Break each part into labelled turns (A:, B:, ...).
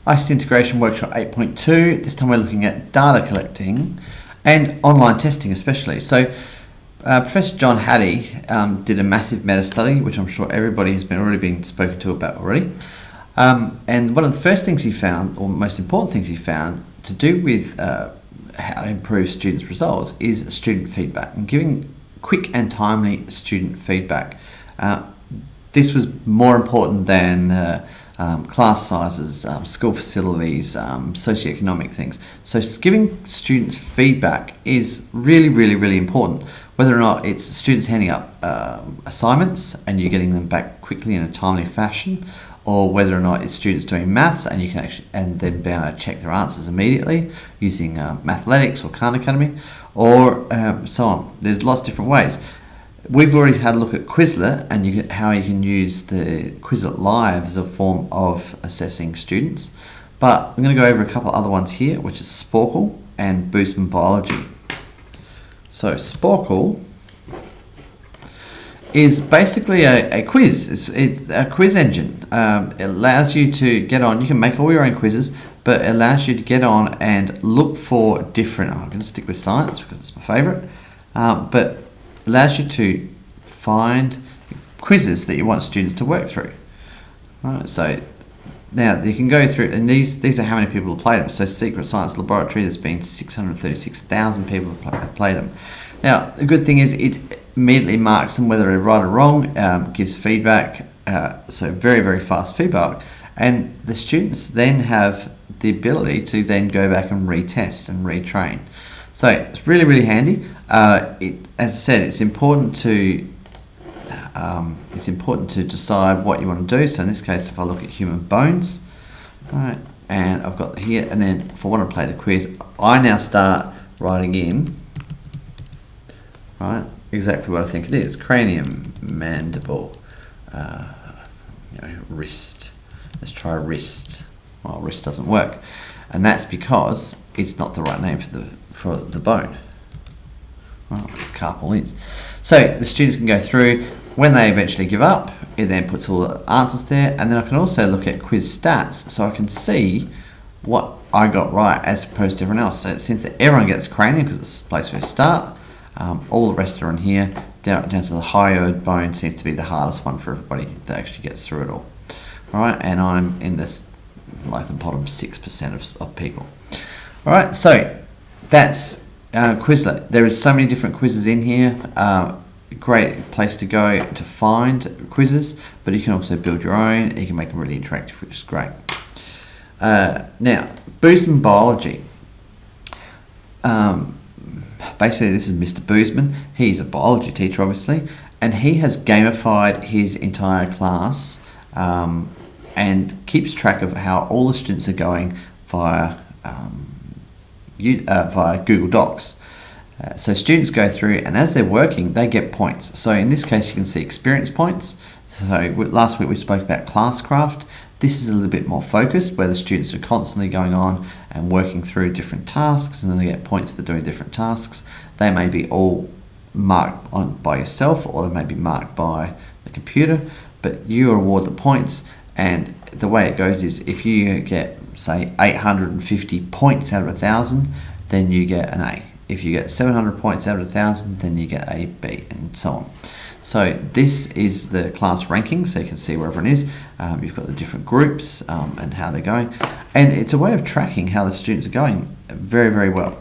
A: ICT Integration Workshop 8.2. This time we're looking at data collecting and online testing especially. So Professor John Hattie did a massive meta-study, which I'm sure everybody has already been spoken to about already. And one of the first things he found, or most important things he found, to do with how to improve students' results is student feedback and giving quick and timely student feedback. This was more important than class sizes, school facilities, socioeconomic things. So giving students feedback is really important. Whether or not it's students handing up assignments and you're getting them back quickly in a timely fashion, or whether or not it's students doing maths and you can actually and then be able to check their answers immediately using Mathletics or Khan Academy, or so on. There's lots of different ways. We've already had a look at Quizlet and how you can use the Quizlet Live as a form of assessing students. But I'm going to go over a couple of other ones here, which is Sporkle and Boostman Biology. So Sporkle is basically a quiz. It's a quiz engine. It allows you to get on. You can make all your own quizzes, but it allows you to get on and look for different. I'm going to stick with science because it's my favourite. But allows you to find quizzes that you want students to work through. Right, so now you can go through, and these are how many people have played them. So Secret Science Laboratory, there's been 636,000 people have played them. Now the good thing is it immediately marks them whether they're right or wrong, gives feedback, so very fast feedback, and the students then have the ability to then go back and retest and retrain. So it's really handy. As I said, it's important to decide what you want to do. So in this case, if I look at human bones, right, and I've got here, and then if I want to play the quiz, I now start writing in, right, exactly what I think it is: cranium, mandible, wrist. Let's try wrist. Well, wrist doesn't work, and that's because it's not the right name for the bone. Well, it's carpal is. So the students can go through. When they eventually give up, it then puts all the answers there, and then I can also look at quiz stats, so I can see what I got right as opposed to everyone else. So since everyone gets cranium because it's the place where we start, all the rest are on here. Down to the hyoid bone seems to be the hardest one for everybody that actually gets through it all. All right, and I'm in this like the bottom 6% of people. All right, so that's Quizlet. There is so many different quizzes in here. Great place to go to find quizzes, but you can also build your own. You can make them really interactive, which is great. Now, Boostman Biology. Basically, this is Mr. Boostman. He's a biology teacher, obviously, and he has gamified his entire class and keeps track of how all the students are going via Google Docs. So students go through, and as they're working, they get points. So in this case, you can see experience points. So last week we spoke about classcraft. This is a little bit more focused, where the students are constantly going on and working through different tasks, and then they get points for doing different tasks. They may be all marked by yourself, or they may be marked by the computer, but you award the points. And the way it goes is if you get, say, 850 points out of 1,000, then you get an A. If you get 700 points out of 1,000, then you get A, B, and so on. So this is the class ranking, so you can see where everyone is. You've got the different groups and how they're going. And it's a way of tracking how the students are going very well.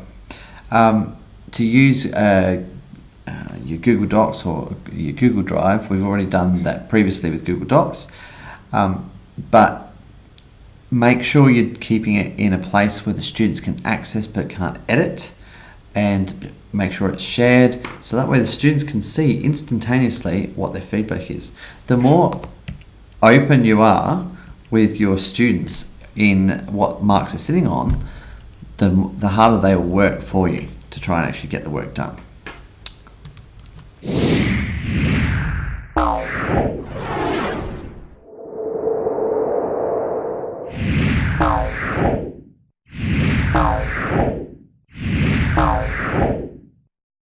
A: To use your Google Docs or your Google Drive, we've already done that previously with Google Docs. But make sure you're keeping it in a place where the students can access but can't edit, and make sure it's shared, so that way the students can see instantaneously what their feedback is. The more open you are with your students in what marks are sitting on, the harder they will work for you to try and actually get the work done.